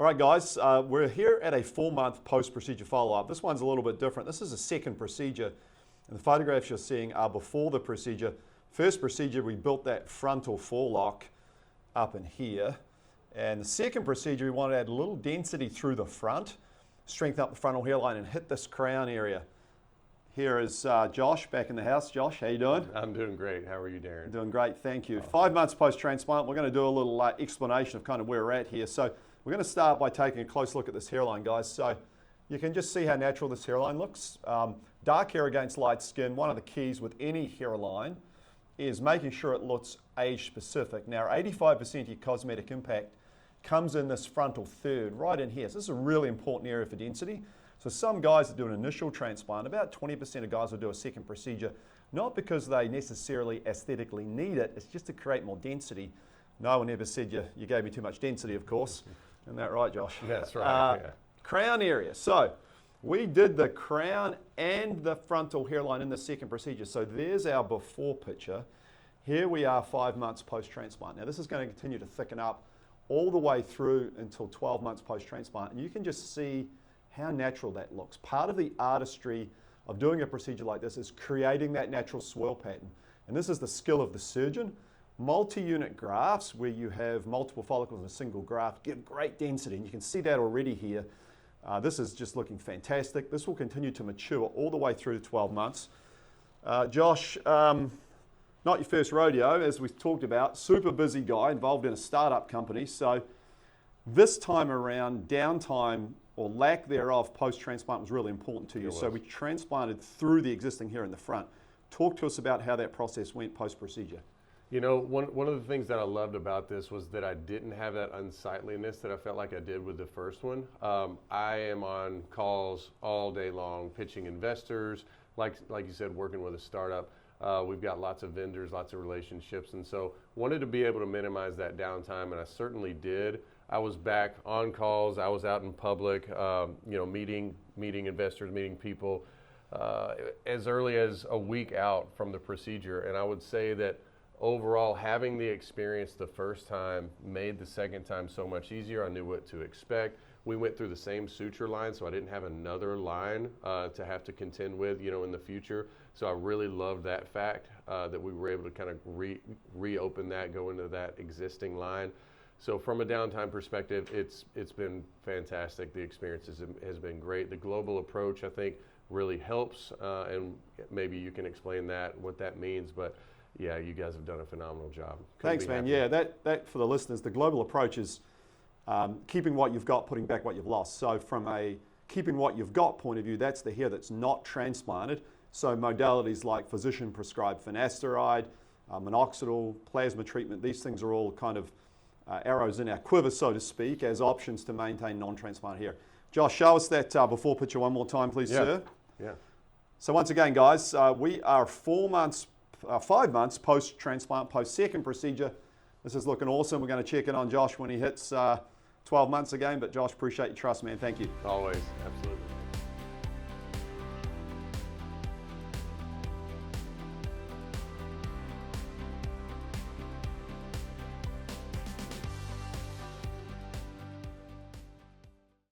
All right, guys, we're here at a 4-month post-procedure follow-up. This one's a little bit different. This is a second procedure, and the photographs you're seeing are before the procedure. First procedure, we built that frontal forelock up in here, and the second procedure, we wanted to add a little density through the front, strengthen up the frontal hairline, and hit this crown area. Here is Josh back in the house. Josh, how you doing? I'm doing great. How are you, Darren? Doing great, thank you. 5 months post-transplant, we're going to do a little explanation of kind of where we're at here. So we're going to start by taking a close look at this hairline, guys. So you can just see how natural this hairline looks. Dark hair against light skin, one of the keys with any hairline is making sure it looks age-specific. Now, 85% of your cosmetic impact comes in this frontal third, right in here. So this is a really important area for density. So some guys that do an initial transplant, about 20% of guys will do a second procedure, not because they necessarily aesthetically need it, it's just to create more density. No one ever said you gave me too much density, of course. Isn't that right, Josh? That's right, yeah. Crown area. So we did the crown and the frontal hairline in the second procedure. So there's our before picture. Here we are 5 months post-transplant. Now this is going to continue to thicken up all the way through until 12 months post-transplant. And you can just see how natural that looks. Part of the artistry of doing a procedure like this is creating that natural swirl pattern. And this is the skill of the surgeon. Multi-unit grafts, where you have multiple follicles in a single graft, give great density, and you can see that already here. This is just looking fantastic. This will continue to mature all the way through to 12 months. Josh, not your first rodeo, as we talked about, super busy guy involved in a startup company. So this time around, downtime or lack thereof post-transplant was really important to you. So we transplanted through the existing hair in the front. Talk to us about how that process went post-procedure. You know, one of the things that I loved about this was that I didn't have that unsightliness that I felt like I did with the first one. I am on calls all day long, pitching investors, like you said, working with a startup. We've got lots of vendors, lots of relationships, and so wanted to be able to minimize that downtime, and I certainly did. I was back on calls, I was out in public, you know, meeting investors, meeting people as early as a week out from the procedure, and I would say that overall, having the experience the first time made the second time so much easier. I knew what to expect. We went through the same suture line, so I didn't have another line to have to contend with, you know, in the future. So I really loved that fact that we were able to kind of reopen that, go into that existing line. So from a downtime perspective, it's been fantastic. The experience has been great. The global approach, I think, really helps, and maybe you can explain that, what that means, but yeah, you guys have done a phenomenal job. Thanks, man. Yeah, that for the listeners, the global approach is keeping what you've got, putting back what you've lost. So from a keeping what you've got point of view, that's the hair that's not transplanted. So modalities like physician-prescribed finasteride, minoxidil, plasma treatment, these things are all kind of arrows in our quiver, so to speak, as options to maintain non-transplant hair. Josh, show us that before picture one more time, please, sir. Yeah. So once again, guys, we are 5 months post-transplant, post-second procedure. This is looking awesome. We're going to check in on Josh when he hits 12 months again. But Josh, appreciate your trust, man. Thank you. Always. Absolutely.